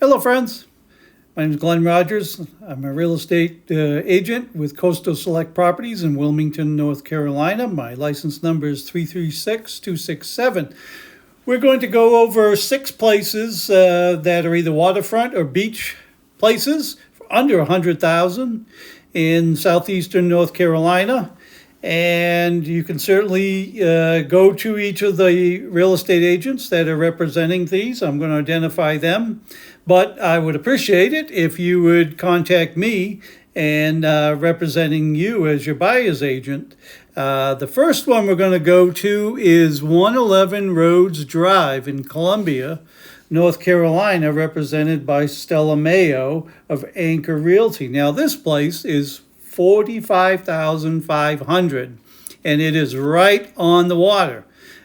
Hello, friends. My name is Glen Rogers. I'm a real estate agent with Coastal Select Properties in Wilmington, North Carolina. My license number is 336267. We're going to go over 6 places that are either waterfront or beach places for under 100,000 in southeastern North Carolina. And you can certainly go to each of the real estate agents that are representing these. I'm going to identify them, but I would appreciate it if you would contact me and representing you as your buyer's agent. The first one we're going to go to is 111 Rhodes Drive in Columbia, North Carolina, represented by Stella Mayo of Anchor Realty. Now, this place is 45,500, and it is right on the water.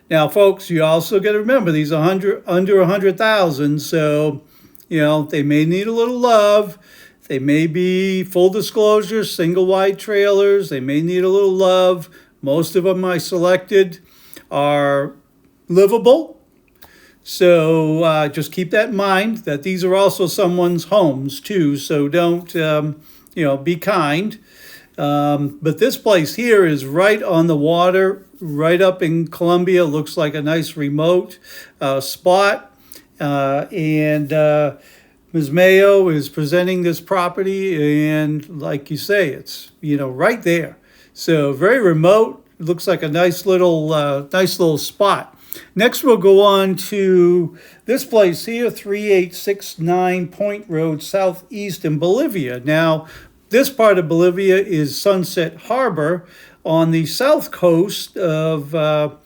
Now, folks, you also got to remember these are under 100,000, so they may need a little love. They may be, full disclosure, single wide trailers. They may need a little love. Most of them I selected are livable. So just keep that in mind that these are also someone's homes too. So don't, be kind. But this place here is right on the water, right up in Columbia. Looks like a nice remote spot. And Ms. Mayo is presenting this property, and like you say, it's right there. So very remote. Looks like a nice little spot. Next, we'll go on to this place here, 3869 Point Road, southeast in Bolivia. Now, this part of Bolivia is Sunset Harbor on the south coast of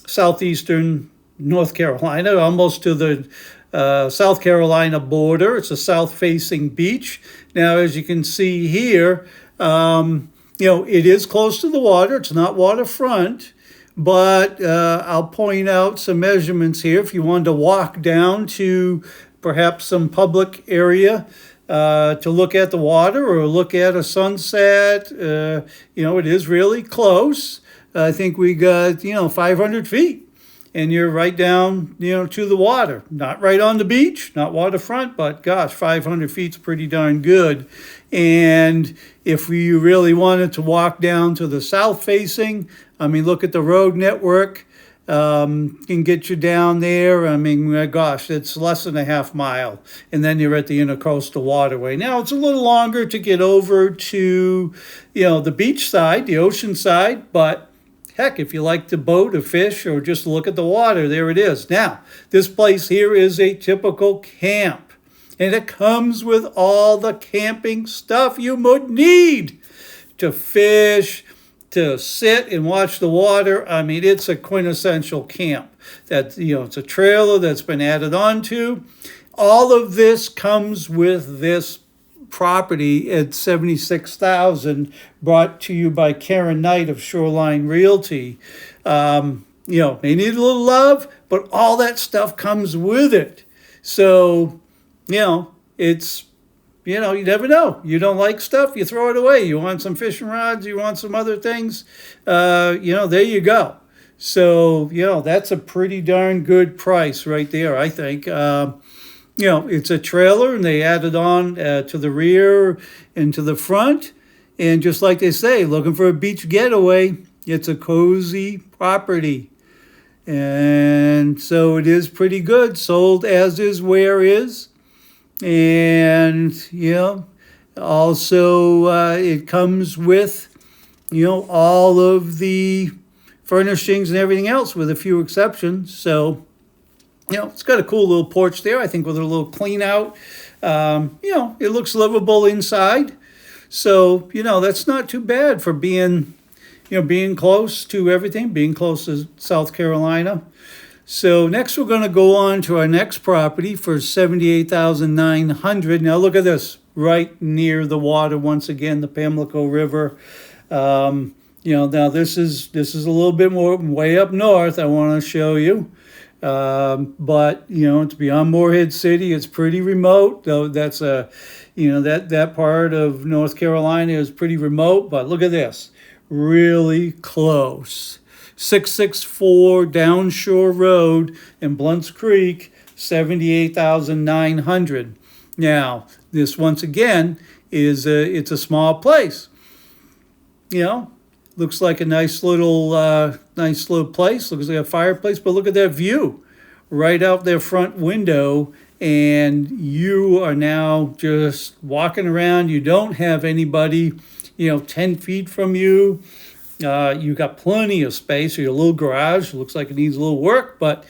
southeastern North Carolina, almost to the South Carolina border. It's a south-facing beach. Now, as you can see here, it is close to the water. It's not waterfront, but I'll point out some measurements here. If you wanted to walk down to perhaps some public area to look at the water or look at a sunset, it is really close. I think we got, 500 feet. And you're right down, to the water. Not right on the beach, not waterfront, but gosh, 500 feet's pretty darn good. And if you really wanted to walk down to the south facing, look at the road network, can get you down there. Gosh, it's less than a half mile. And then you're at the Intercoastal Waterway. Now, it's a little longer to get over to, the beach side, the ocean side, but heck, if you like to boat or fish or just look at the water, there it is. Now, this place here is a typical camp, and it comes with all the camping stuff you would need to fish, to sit and watch the water. It's a quintessential camp. It's a trailer that's been added onto. All of this comes with this property at $76,000, brought to you by Karen Knight of Shoreline Realty. They need a little love, but all that stuff comes with it. So, it's, you never know. You don't like stuff, you throw it away. You want some fishing rods, you want some other things, there you go. So, that's a pretty darn good price right there, I think. It's a trailer, and they added on to the rear and to the front. And just like they say, looking for a beach getaway, it's a cozy property. And so it is pretty good. Sold as is, where is. And, also it comes with, all of the furnishings and everything else with a few exceptions. So, it's got a cool little porch there, I think, with a little clean out. It looks livable inside. So, that's not too bad for being close to everything, being close to South Carolina. So next we're going to go on to our next property for $78,900. Now look at this, right near the water once again, the Pamlico River. Now this is a little bit more way up north. I want to show you. But it's beyond Morehead City. It's pretty remote, though. That's that part of North Carolina is pretty remote. But look at this, really close. 664 Downshore Road in Blunt's Creek, $78,900. Now, this once again it's a small place. You know, looks like a nice little place. Looks like a fireplace, but look at that view right out their front window, and you are now just walking around. You don't have anybody, 10 feet from you. You got plenty of space. Your little garage looks like it needs a little work, but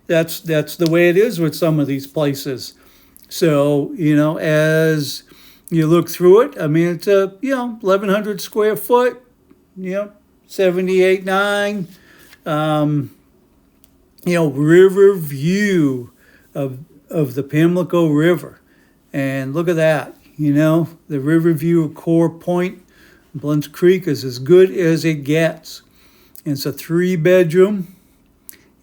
that's the way it is with some of these places. So as you look through it, I mean, it's a 1,100 square foot, 78.9, river view of the Pamlico River, and look at that. The river view of Core Point, Blunt's Creek is as good as it gets. And it's a 3-bedroom,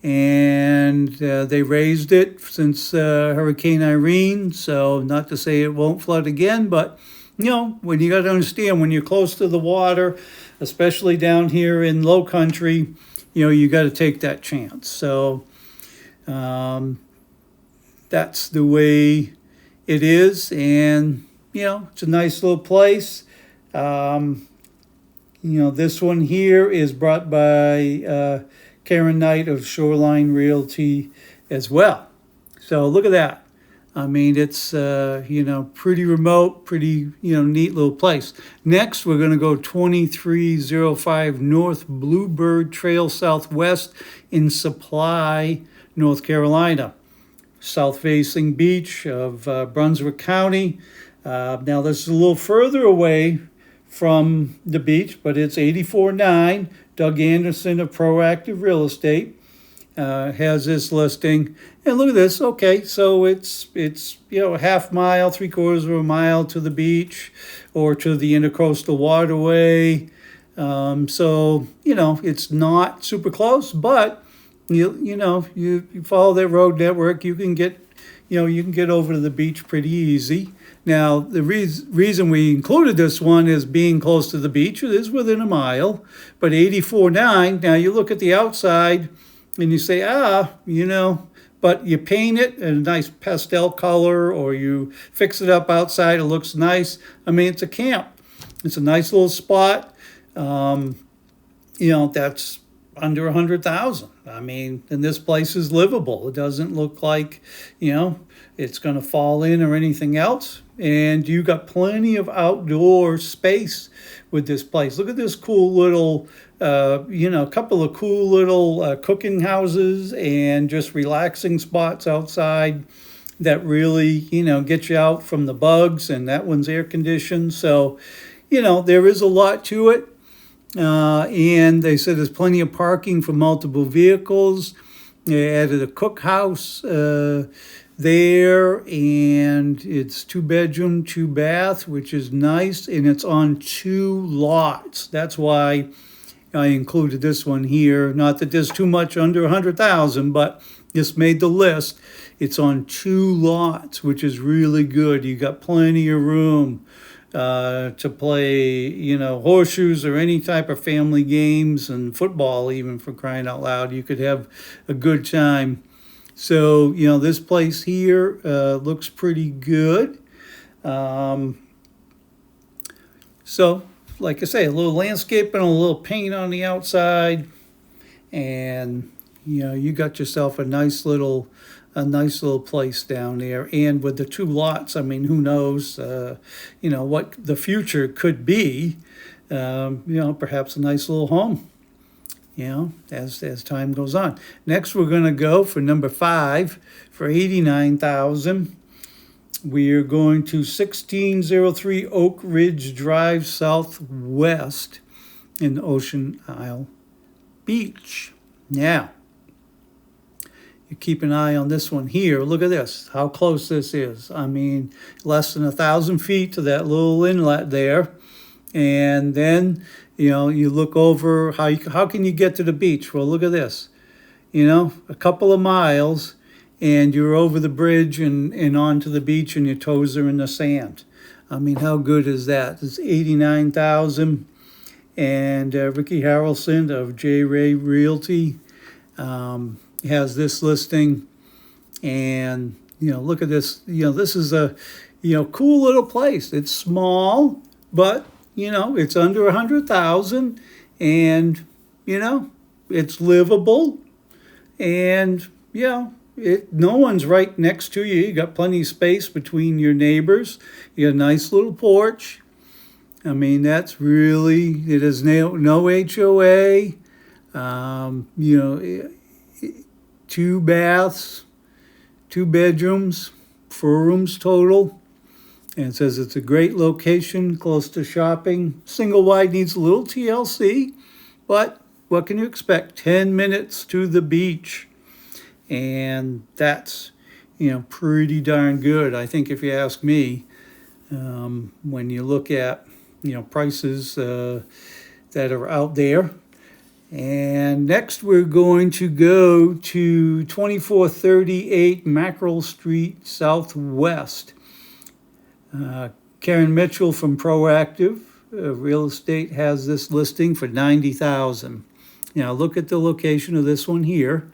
and they raised it since Hurricane Irene, so not to say it won't flood again, but when you got to understand, when you're close to the water, especially down here in low country, you got to take that chance. So that's the way it is, and it's a nice little place. This one here is brought by Karen Knight of Shoreline Realty as well. So look at that. I mean, it's, pretty remote, pretty, neat little place. Next, we're going to go 2305 North Bluebird Trail Southwest in Supply, North Carolina. South-facing beach of Brunswick County. Now, this is a little further away from the beach, but it's 84.9. Doug Anderson of Proactive Real Estate has this listing. And look at this. Okay, so it's a half mile, 3/4 of a mile to the beach or to the Intercoastal Waterway. So it's not super close, but you follow that road network, you can get over to the beach pretty easy. Now, the reason we included this one is being close to the beach. It is within a mile, but 84.9. Now, you look at the outside and you say, but you paint it in a nice pastel color or you fix it up outside. It looks nice. I mean, it's a camp. It's a nice little spot. That's under 100,000. I mean, and this place is livable. It doesn't look like, it's going to fall in or anything else. And you got plenty of outdoor space with this place. Look at this cool little, couple of cool little cooking houses and just relaxing spots outside that really, get you out from the bugs. And that one's air conditioned. So, there is a lot to it. And they said there's plenty of parking for multiple vehicles. They added a cookhouse there, and it's 2-bedroom, 2-bath, which is nice, and it's on 2 lots. That's why I included this one here. Not that there's too much under 100,000, but this made the list. It's on 2 lots, which is really good. You got plenty of room to play, horseshoes or any type of family games, and football even, for crying out loud. You could have a good time. So, this place here looks pretty good. So, like I say, a little landscaping, a little paint on the outside, and, you got yourself a nice little place down there. And with the 2 lots, I mean, who knows, what the future could be, perhaps a nice little home, as time goes on. Next, we're going to go for number 5 for 89,000. We are going to 1603 Oak Ridge Drive Southwest in Ocean Isle Beach. Now, you keep an eye on this one here. Look at this, how close this is. I mean, less than 1,000 feet to that little inlet there. And then, you look over, how can you get to the beach? Well, look at this. A couple of miles, and you're over the bridge and onto the beach, and your toes are in the sand. I mean, how good is that? It's 89,000. And Ricky Harrelson of J. Ray Realty has this listing, and Look at this. This is a, cool little place. It's small, but, it's under 100,000 and, it's livable and, no one's right next to you. You got plenty of space between your neighbors. You got a nice little porch. I mean, it is no HOA. 2 baths, 2 bedrooms, 4 rooms total. And it says it's a great location, close to shopping. Single wide needs a little TLC, but what can you expect? 10 minutes to the beach. And that's, pretty darn good. I think if you ask me, when you look at, prices that are out there. And next we're going to go to 2438 Mackerel Street Southwest. Karen Mitchell from Proactive Real Estate has this listing for $90,000. Now look at the location of this one here.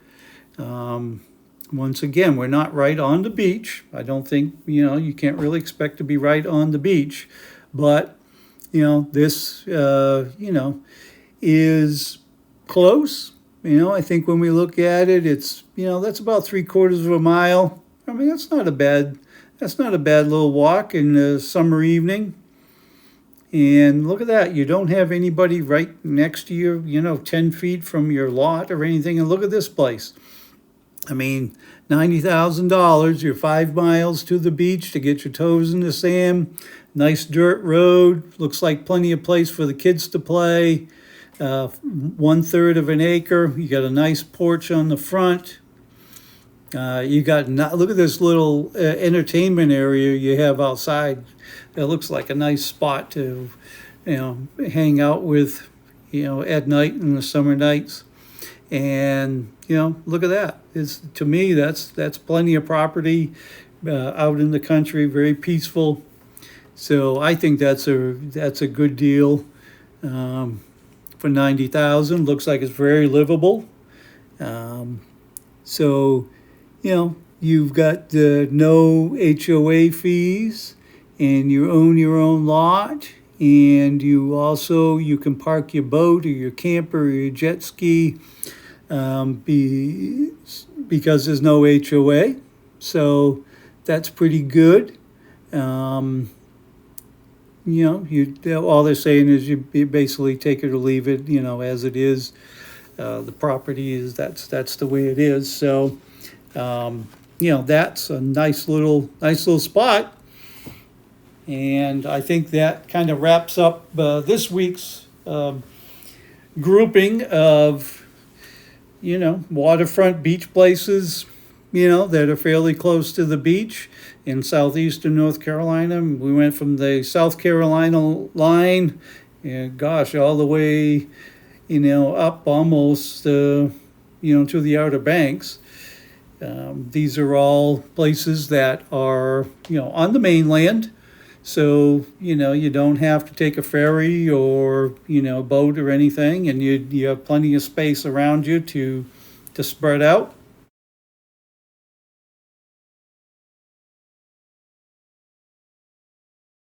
Once again, we're not right on the beach. I don't think, you can't really expect to be right on the beach. But, this, is close. I think when we look at it, it's, that's about 3/4 of a mile. I mean, that's not a bad little walk in the summer evening. And look at that. You don't have anybody right next to you, 10 feet from your lot or anything. And look at this place. I mean, $90,000, you're 5 miles to the beach to get your toes in the sand. Nice dirt road. Looks like plenty of place for the kids to play. 1/3 of an acre. You got a nice porch on the front. Look at this little entertainment area you have outside. It looks like a nice spot to, hang out with, at night in the summer nights. And, look at that. To me, that's plenty of property out in the country, very peaceful. So I think that's a good deal for $90,000. Looks like it's very livable. So, you've got no HOA fees, and you own your own lot, and you can park your boat or your camper or your jet ski because there's no HOA. So that's pretty good. All they're saying is you basically take it or leave it, as it is. The property is that's the way it is. So, that's a nice little spot. And I think that kind of wraps up this week's grouping of, waterfront beach places, that are fairly close to the beach in southeastern North Carolina. We went from the South Carolina line, all the way, up almost, to the Outer Banks. These are all places that are, on the mainland. So, you don't have to take a ferry or, boat or anything, and you have plenty of space around you to spread out.